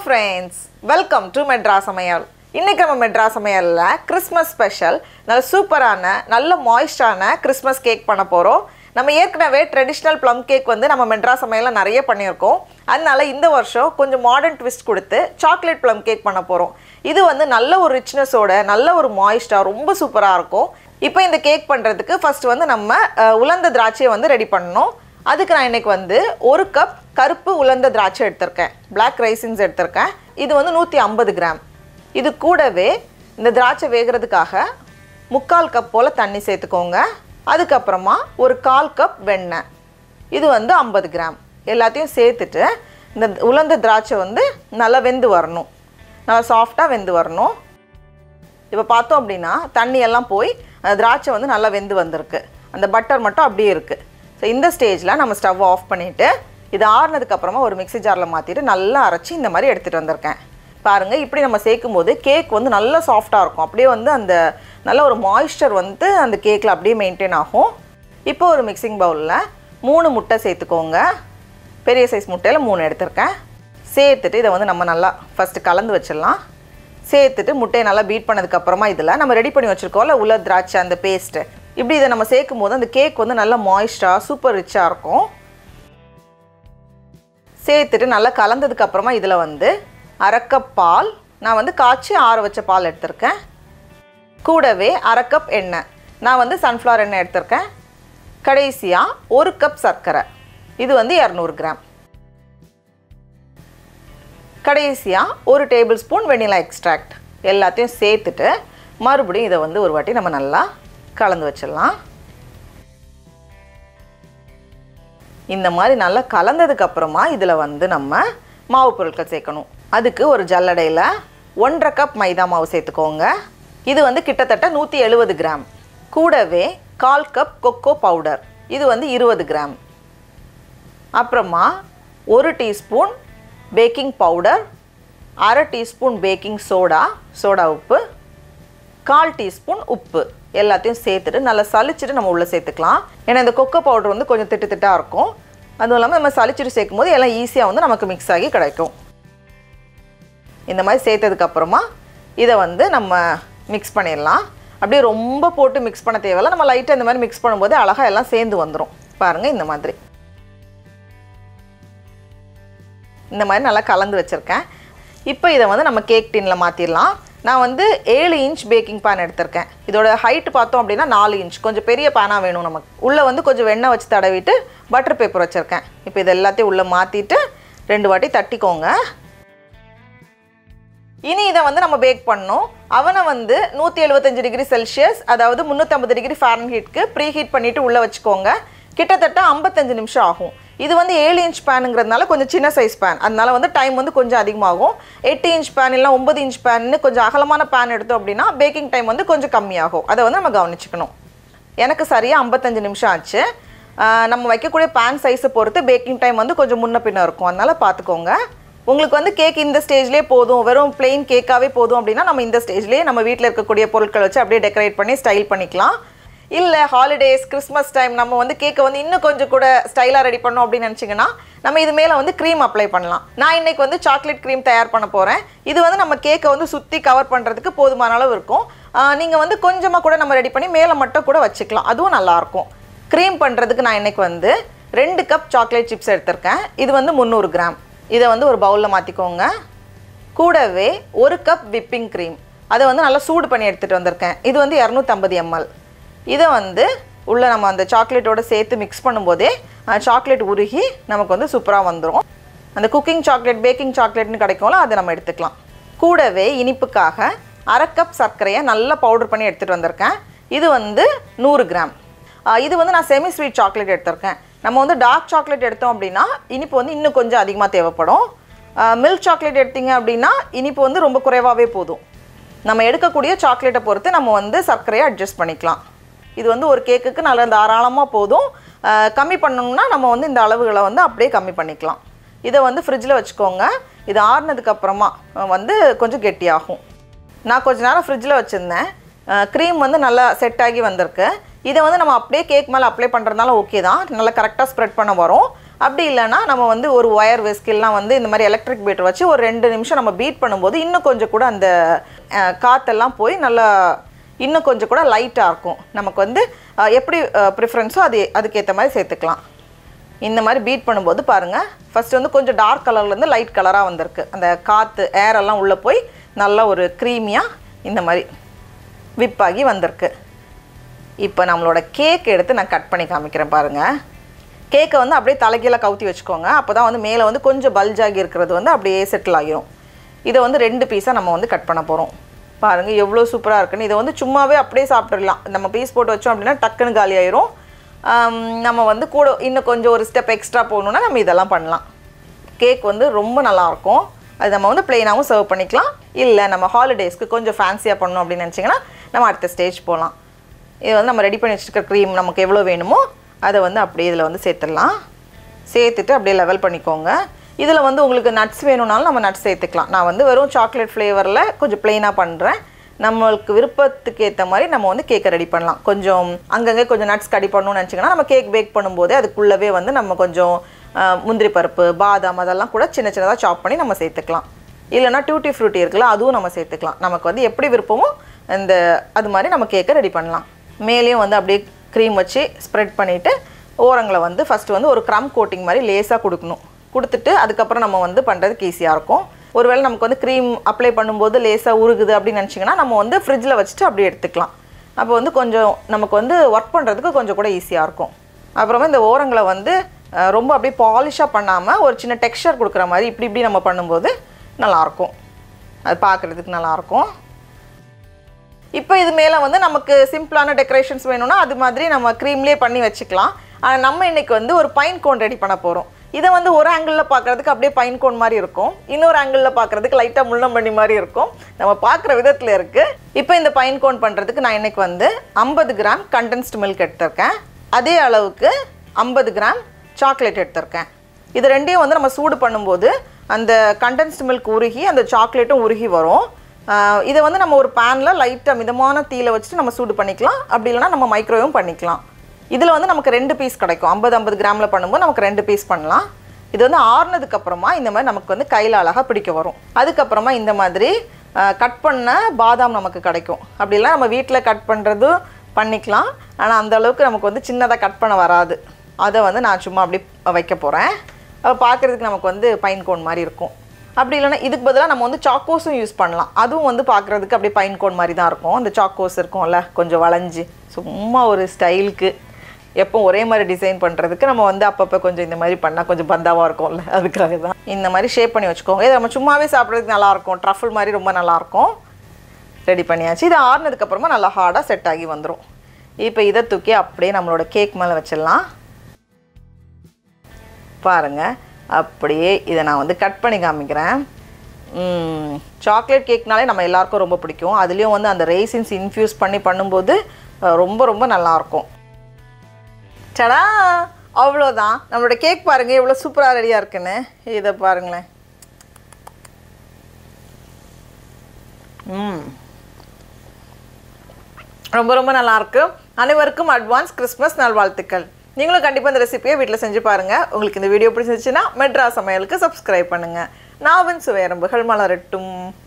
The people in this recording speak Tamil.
friends, welcome to Madras Samayal. இன்னைக்கு நம்ம மெட்ராஸ் சமையல்ல கிறிஸ்மஸ் ஸ்பெஷல் நல்ல சூப்பரான நல்ல மாய்ஸ்டான கிறிஸ்மஸ் கேக் பண்ண போறோம். நம்ம ஏற்கனவே ட்ரெடிஷனல் ப்ளம் கேக் வந்து நம்ம மெட்ராஸ் சமையல்ல நிறைய பண்ணியிருக்கோம். அதனால இந்த வருஷம் கொஞ்சம் மாடர்ன் ட்விஸ்ட் கொடுத்து சாக்லேட் ப்ளம் கேக் பண்ண போறோம். இது வந்து நல்ல ஒரு ரிச்னஸோட நல்ல ஒரு மாய்ஸ்டா ரொம்ப சூப்பரா இருக்கும். இப்போ இந்த கேக் பண்றதுக்கு ஃபர்ஸ்ட் வந்து நம்ம உலர்ந்த திராட்சையை வந்து ரெடி பண்ணனும். அதுக்கு நான் இன்னைக்கு வந்து 1 கப் கருப்பு உலர்ந்த திராட்சை எடுத்துர்க்கேன். Black raisins எடுத்துர்க்கேன். இது வந்து 150 கிராம். இது கூடவே இந்த திராட்சை வேகிறதுக்காக 3/4 கப் போல தண்ணி சேர்த்துக்கோங்க. அதுக்கு அப்புறமா ஒரு 1/4 கப் வெண்ணெய். இது வந்து 50 கிராம். எல்லாத்தையும் சேர்த்துட்டு இந்த உலர்ந்த திராட்சை வந்து நல்லா வெந்து வரணும். நல்லா சாஃப்ட்டா வெந்து வரணும். இப்போ பார்த்தோம் அப்படினா தண்ணி எல்லாம் போய் திராட்சை வந்து நல்லா வெந்து வந்திருக்கு. அந்த பட்டர் மட்டும் அப்படியே இருக்கு. சோ இந்த ஸ்டேஜ்ல நம்ம ஸ்டவ் ஆஃப் பண்ணிட்டு இது ஆறுனதுக்கு அப்புறமா ஒரு மிக்ஸி ஜார்ல மாத்திட்டு நல்லா அரைச்சி இந்த மாதிரி எடுத்துட்டு வந்திருக்கேன். பாருங்க இப்படி நம்ம சேக்கும்போது கேக் வந்து நல்லா சாஃப்ட்டா இருக்கும். அப்படியே வந்து அந்த நல்ல ஒரு மாய்ஸ்சர் வந்து அந்த கேக்ல அப்படியே மெயின்टेन ஆகும். இப்போ ஒரு மிக்சிங் பவுல்ல 3 முட்டை சேர்த்துக்கோங்க. பெரிய சைஸ் முட்டையில 3 எடுத்துர்க்கேன். சேர்த்துட்டு இத வந்து நம்ம நல்லா ஃபர்ஸ்ட் கலந்து வச்சிரலாம். சேர்த்துட்டு முட்டையை நல்லா பீட் பண்ணதுக்கு அப்புறமா இதல நம்ம ரெடி பண்ணி வச்சிருக்கோம்ல உலர் திராட்சை அந்த பேஸ்ட். இப்படி இத நம்ம சேக்கும்போது அந்த கேக் வந்து நல்லா மாய்ஸ்டா சூப்பர் ரிச்சா இருக்கும். சேர்த்துட்டு நல்லா கலந்ததுக்கு அப்புறமா இதல வந்து 1/2 கப் பால், நான் வந்து காய்ச்சி ஆற வச்ச பால் எடுத்துர்க்கேன். கூடவே 1/2 கப் எண்ணெய். நான் வந்து சன்ஃப்ளவர் எண்ணெய் எடுத்துர்க்கேன். கடைசியா 1 கப் சர்க்கரை. இது வந்து 200 கிராம். கடைசியா 1 டேபிள்ஸ்பூன் வெனிலா எக்ஸ்ட்ராக்ட். எல்லாத்தையும் சேர்த்துட்டு மறுபடியும் இத வந்து ஒரு வாட்டி நம்ம நல்லா கலந்து வச்சிரலாம். இந்த மாதிரி நல்லா கலந்ததுக்கு அப்புறமா இதல வந்து நம்ம மாவு பொருட்கள் சேர்க்கணும். அதுக்கு ஒரு ஜல்லடையில 1/2 கப் மைதா மாவு சேர்த்துக்கோங்க. இது வந்து கிட்டத்தட்ட 170 கிராம். கூடவே 1/4 கப் கொக்கோ பவுடர். இது வந்து 20 கிராம். அப்புறமா 1 teaspoon baking powder, 1/2 teaspoon baking soda உப்பு, 1/4 டீஸ்பூன் உப்பு. எல்லாத்தையும் சேர்த்துட்டு நல்லா சலிச்சிட்டு நம்ம உள்ள சேர்த்துக்கலாம். ஏன்னா இந்த கொக்கோ பவுடர் வந்து கொஞ்சம் திட்டா இருக்கும். அதுவும் இல்லாம நம்ம சலிச்சிட்டு சேர்க்கும்போது எல்லாம் ஈஸியா வந்து நமக்கு மிக்ஸ் ஆகி கிடைக்கும். இந்த மாதிரி சேர்த்ததுக்கு அப்புறமா இத வந்து நம்ம மிக்ஸ் பண்ணிரலாம். அப்படியே ரொம்ப போட்டு மிக்ஸ் பண்ண தேவையில்லை. நம்ம லைட்டா இந்த மாதிரி மிக்ஸ் பண்ணும்போது அழகா எல்லாம் சேர்ந்து வந்துரும். பாருங்க இந்த மாதிரி. இந்த மாதிரி நல்லா கலந்து வச்சிருக்கேன். இப்போ இத வந்து நம்ம கேக் டின்ல மாத்திரலாம். நான் வந்து 7 இன்ச் பேக்கிங் pan எடுத்துர்க்கேன். இதோட ஹைட் பார்த்தோம் அப்படினா 4 இன்ச். கொஞ்சம் பெரிய பானா வேணும் நமக்கு. உள்ள வந்து கொஞ்சம் வெண்ணெய் வச்சு தடவிட்டு பட்டர் பேப்பர் வச்சிருக்கேன். இப்போ இத எல்லாத்தையும் உள்ள மாத்திட்டு 2 வாட்டி தட்டிக்கோங்க. இனி இத வந்து நம்ம பேக் பண்ணனும். அவனை வந்து 175 டிகிரி செல்சியஸ் அதாவது 350 டிகிரி ஃபாரன்ஹீட்க்கு ப்ரீ ஹீட் பண்ணிட்டு உள்ள வச்சுக்கோங்க. கிட்டத்தட்ட 55 நிமிஷம் ஆகும். இது வந்து 7 இன்ச் panங்கிறதுனால கொஞ்சம் சின்ன சைஸ் pan. அதனால வந்து டைம் வந்து கொஞ்சம் அதிகமாகும். 8 இன்ச் pan இல்ல 9 இன்ச் pan ன்னு கொஞ்சம் அகலமான pan எடுத்தோம் அப்படினா பேக்கிங் டைம் வந்து கொஞ்சம் கம்மியாகும். அத வந்து நம்ம கவனிச்சுக்கணும். எனக்கு சரியா 55 நிமிஷம் ஆச்சு. நம்ம வைக்கக்கூடிய pan சைஸை பொறுத்து பேக்கிங் டைம் வந்து கொஞ்சம் முன்ன பின்ன இருக்கும். அதனால பாத்துக்கோங்க. உங்களுக்கு வந்து கேக் இந்த ஸ்டேஜ்லயே போதும், வெறும் plain கேக்காவே போதும் அப்படினா நம்ம இந்த ஸ்டேஜ்லயே நம்ம வீட்ல இருக்கக்கூடிய பொருட்கள் வச்சு அப்படியே டெக்கரேட் பண்ணி ஸ்டைல் பண்ணிக்கலாம். இல்ல ஹாலிடேஸ் கிறிஸ்மஸ் டைம் நம்ம வந்து கேக்க வந்து இன்னும் கொஞ்சம் கூட ஸ்டைலா ரெடி பண்ணனும் அப்படி நினைச்சீங்கனா நம்ம இது மேல வந்து க்ரீம் அப்ளை பண்ணலாம். நான் இன்னைக்கு வந்து சாக்லேட் க்ரீம் தயார் பண்ண போறேன். இது வந்து நம்ம கேக்க வந்து சுத்தி கவர் பண்றதுக்கு போதுமான அளவு இருக்கும். நீங்க வந்து கொஞ்சமா கூட நம்ம ரெடி பண்ணி மேல மட்டும் கூட வச்சுக்கலாம். அதுவும் நல்லா இருக்கும். க்ரீம் பண்றதுக்கு நான் இன்னைக்கு வந்து 2 கப் சாக்லேட் சிப்ஸ் எடுத்துர்க்கேன். இது வந்து 300 கிராம். இத வந்து ஒரு பவுல்ல மாத்திக்கோங்க. கூடவே 1 கப் whipping cream. அத வந்து நல்லா சூடு பண்ணி எடுத்துட்டு வந்திருக்கேன். இது வந்து 250 ml. இத வந்து உள்ள நம்ம அந்த சாக்லேட்டோட சேர்த்து மிக்ஸ் பண்ணும்போதே சாக்லேட் உருகி நமக்கு வந்து சூப்பரா வந்துரும். அந்த குக்கிங் சாக்லேட் பேக்கிங் சாக்லேட்னு கிடைக்கும்ல அதை நம்ம எடுத்துக்கலாம். கூடவே இனிப்புக்காக 1/2 கப் சர்க்கரையை நல்லா பவுடர் பண்ணி எடுத்துட்டு வந்திருக்கேன். இது வந்து 100 கிராம். இது வந்து நான் செமி ஸ்வீட் சாக்லேட் எடுத்துர்க்கேன். நம்ம வந்து டார்க் சாக்லேட் எடுத்தோம் அப்படினா இனிப்பு வந்து இன்னும் கொஞ்சம் அதிகமா தேவைப்படும். மில்க் சாக்லேட் எடுத்தீங்க அப்படினா இனிப்பு வந்து ரொம்ப குறைவாவே போதும். நம்ம எடுக்கக்கூடிய சாக்லேட்டை பொறுத்து நம்ம வந்து சர்க்கரையை அட்ஜஸ்ட் பண்ணிக்கலாம். இது வந்து ஒரு கேக்குக்கு நல்ல தாராளமா போதும். கம்மி பண்ணனும்னா நம்ம வந்து இந்த அளவுகளை வந்து அப்படியே கம்மி பண்ணிக்கலாம். இத வந்து ஃப்ரிட்ஜ்ல வச்சுக்கோங்க. இது ஆறுனதுக்கு அப்புறமா வந்து கொஞ்சம் கெட்டியாகும். நான் கொஞ்ச நேரம் ஃப்ரிட்ஜ்ல வச்சிருந்தேன். க்ரீம் வந்து நல்லா செட் ஆகி வந்திருக்கு. இத வந்து நம்ம அப்படியே கேக் மேல அப்ளை பண்றதனால ஓகே தான். நல்லா கரெக்ட்டா ஸ்ப்ரெட் பண்ண வரும். அப்படி இல்லைன்னா நம்ம வந்து ஒரு ஒயர் விஸ்கில்லாம் வந்து இந்த மாதிரி எலக்ட்ரிக் பீட்டர் வச்சு ஒரு 2 நிமிஷம் நம்ம பீட் பண்ணும்போது இன்னும் கொஞ்சம் கூட அந்த காற்றெல்லாம் போய் நல்லா இன்னும் கொஞ்சம் கூட லைட்டாக இருக்கும். நமக்கு வந்து எப்படி ப்ரிஃபரன்ஸோ அதுக்கேற்ற மாதிரி சேர்த்துக்கலாம். இந்த மாதிரி பீட் பண்ணும்போது பாருங்கள், ஃபஸ்ட்டு வந்து கொஞ்சம் டார்க் கலர்லேருந்து லைட் கலராக வந்திருக்கு. அந்த காற்று ஏரெல்லாம் உள்ளே போய் நல்லா ஒரு க்ரீமியாக இந்த மாதிரி விப்பாகி வந்திருக்கு. இப்போ நம்மளோட கேக் எடுத்து நான் கட் பண்ணி காமிக்கிறேன் பாருங்கள். கேக்கை வந்து அப்படியே தலைகீழ கவுத்தி வச்சுக்கோங்க. அப்போ தான் வந்து மேலே வந்து கொஞ்சம் பல்ஜாகி இருக்கிறது வந்து அப்படியே செட்டில் ஆகிரும். இதை வந்து 2 பீஸாக நம்ம வந்து கட் பண்ண போகிறோம். பாருங்கள் எவ்வளோ சூப்பராக இருக்குன்னு. இதை வந்து சும்மாவே அப்படியே சாப்பிட்றலாம். நம்ம பீஸ் போட்டு வச்சோம் அப்படின்னா டக்குன்னு காலி ஆயிரும். நம்ம வந்து கூட இன்னும் கொஞ்சம் ஒரு ஸ்டெப் எக்ஸ்ட்ரா போகணுன்னா நம்ம இதெல்லாம் பண்ணலாம். கேக் வந்து ரொம்ப நல்லாயிருக்கும். அது நம்ம வந்து ப்ளெயினாகவும் சர்வ் பண்ணிக்கலாம். இல்லை நம்ம ஹாலிடேஸ்க்கு கொஞ்சம் ஃபேன்சியாக பண்ணணும் அப்படின்னு நினச்சிங்கன்னா நம்ம அடுத்த ஸ்டேஜ் போகலாம். இது வந்து நம்ம ரெடி பண்ணி வச்சுருக்க க்ரீம் நமக்கு எவ்வளோ வேணுமோ அதை வந்து அப்படியே இதில் வந்து சேர்த்துடலாம். சேர்த்துட்டு அப்படியே லெவல் பண்ணிக்கோங்க. இதில் வந்து உங்களுக்கு நட்ஸ் வேணும்னாலும் நம்ம நட்ஸ் சேர்த்துக்கலாம். நான் வந்து வெறும் சாக்லேட் ஃப்ளேவரில் கொஞ்சம் ப்ளெயினாக பண்ணுறேன். நம்மளுக்கு விருப்பத்துக்கு ஏற்ற மாதிரி நம்ம வந்து கேக்கை ரெடி பண்ணலாம். கொஞ்சம் அங்கங்கே கொஞ்சம் நட்ஸ் கடி பண்ணணும்னு நினச்சிங்கன்னா நம்ம கேக் பேக் பண்ணும்போதே அதுக்குள்ளவே வந்து நம்ம கொஞ்சம் முந்திரி பருப்பு, பாதாம் அதெல்லாம் கூட சின்ன சின்னதாக சாப் பண்ணி நம்ம சேர்த்துக்கலாம். இல்லைனா டூட்டி ஃப்ரூட்டி இருக்குல்ல, அதுவும் நம்ம சேர்த்துக்கலாம். நமக்கு வந்து எப்படி விருப்பமோ அது மாதிரி நம்ம கேக்கை ரெடி பண்ணலாம். மேலேயும் வந்து அப்படியே க்ரீம் வச்சு ஸ்ப்ரெட் பண்ணிவிட்டு ஓரங்களை வந்து ஃபஸ்ட்டு வந்து ஒரு க்ரம் கோட்டிங் மாதிரி லேஸாக கொடுக்கணும். கொடுத்துட்டு அதுக்கப்புறம் நம்ம வந்து பண்ணுறதுக்கு ஈஸியாக இருக்கும். ஒருவேளை நமக்கு வந்து க்ரீம் அப்ளை பண்ணும்போது லேஸாக உருகுது அப்படின்னு நினச்சிங்கன்னா நம்ம வந்து ஃப்ரிட்ஜில் வச்சுட்டு அப்படியே எடுத்துக்கலாம். அப்போ வந்து கொஞ்சம் நமக்கு வந்து ஒர்க் பண்ணுறதுக்கு கொஞ்சம் கூட ஈஸியாக இருக்கும். அப்புறமா இந்த ஓரங்களை வந்து ரொம்ப அப்படியே பாலிஷாக பண்ணாமல் ஒரு சின்ன டெக்ஸ்சர் கொடுக்குற மாதிரி இப்படி நம்ம பண்ணும்போது நல்லாயிருக்கும். அது பார்க்குறதுக்கு நல்லாயிருக்கும். இப்போ இது மேலே வந்து நமக்கு சிம்பிளான டெக்கரேஷன்ஸ் வேணும்னா அது மாதிரி நம்ம க்ரீம்லேயே பண்ணி வச்சுக்கலாம். ஆனால் நம்ம இன்றைக்கி வந்து ஒரு பைன் கோன் ரெடி பண்ண போகிறோம். இதை வந்து ஒரு ஆங்கிளில் பார்க்குறதுக்கு அப்படியே பைன் கோன் மாதிரி இருக்கும். இன்னொரு ஆங்கிளில் பார்க்குறதுக்கு லைட்டாக முள்ளம்பண்ணி மாதிரி இருக்கும். நம்ம பார்க்குற விதத்தில் இருக்குது. இப்போ இந்த பைன் கோன் பண்ணுறதுக்கு நான் இன்றைக்கி வந்து 50 கிராம் கண்டென்ஸ்டு மில்க் எடுத்திருக்கேன். அதே அளவுக்கு 50 கிராம் சாக்லேட் எடுத்திருக்கேன். இது ரெண்டையும் வந்து நம்ம சூடு பண்ணும்போது அந்த கண்டென்ஸ்டு மில்க் உருகி அந்த சாக்லேட்டும் உருகி வரும். இதை வந்து நம்ம ஒரு பேனில் லைட்டாக மிதமான தீயில் வச்சுட்டு நம்ம சூடு பண்ணிக்கலாம். அப்படி இல்லைனா நம்ம மைக்ரோவேவும் பண்ணிக்கலாம். இதில் வந்து நமக்கு 2 பீஸ் கிடைக்கும். 50 கிராமில் பண்ணும்போது நமக்கு 2 பீஸ் பண்ணலாம். இது வந்து ஆறுனதுக்கப்புறமா இந்த மாதிரி நமக்கு வந்து கையில் அழகாக பிடிக்க வரும். அதுக்கப்புறமா இந்த மாதிரி கட் பண்ண பாதாம் நமக்கு கிடைக்கும். அப்படிலாம் நம்ம வீட்டில் கட் பண்ணுறதும் பண்ணிக்கலாம். ஆனால் அந்த அளவுக்கு நமக்கு வந்து சின்னதாக கட் பண்ண வராது. அதை வந்து நான் சும்மா அப்படி வைக்க போகிறேன். பார்க்குறதுக்கு நமக்கு வந்து பைன் கோன் மாதிரி இருக்கும். அப்படி இல்லைனா இதுக்கு பதிலாக நம்ம வந்து சாக்கோஸும் யூஸ் பண்ணலாம். அதுவும் வந்து பார்க்குறதுக்கு அப்படியே பைன் கோன் மாதிரி தான் இருக்கும். அந்த சாக்கோஸ் இருக்கும்ல கொஞ்சம் வளைஞ்சி சும்மா ஒரு ஸ்டைலுக்கு எப்போ ஒரே மாதிரி டிசைன் பண்ணுறதுக்கு நம்ம வந்து அப்பப்போ கொஞ்சம் இந்த மாதிரி பண்ணால் கொஞ்சம் பந்தாவாக இருக்கும்ல, அதுக்காக தான் இந்த மாதிரி ஷேப் பண்ணி வச்சுக்கோங்க. இதை நம்ம சும்மாவே சாப்பிட்றதுக்கு நல்லாயிருக்கும். ட்ரஃபிள் மாதிரி ரொம்ப நல்லாயிருக்கும். ரெடி பண்ணியாச்சு. இது ஆறுனதுக்கப்புறமா நல்லா ஹார்டாக செட் ஆகி வந்துடும். இப்போ இதை தூக்கி அப்படியே நம்மளோட கேக் மேலே வச்சிடலாம். பாருங்கள், அப்படியே இதை நான் வந்து கட் பண்ணி காமிக்கிறேன். சாக்லேட் கேக்னாலே நம்ம எல்லாருக்கும் ரொம்ப பிடிக்கும். அதுலேயும் வந்து அந்த ரெய்சின்ஸ் இன்ஃப்யூஸ் பண்ணி பண்ணும்போது ரொம்ப ரொம்ப நல்லாயிருக்கும். சடா, அவ்வளோதான். நம்மளோட கேக் பாருங்கள் எவ்வளோ சூப்பராக ரெடியாக இருக்குன்னு. இதை பாருங்களேன். ரொம்ப ரொம்ப நல்லாயிருக்கு. அனைவருக்கும் அட்வான்ஸ் கிறிஸ்மஸ் நல்வாழ்த்துக்கள். நீங்களும் கண்டிப்பாக இந்த ரெசிபியை வீட்டில் செஞ்சு பாருங்கள். உங்களுக்கு இந்த வீடியோ பிடிச்சிருந்துச்சுன்னா மெட்ராஸ் சமையலுக்கு சப்ஸ்கிரைப் பண்ணுங்கள். நாவின் சுவையரம்புகள் மலரட்டும்.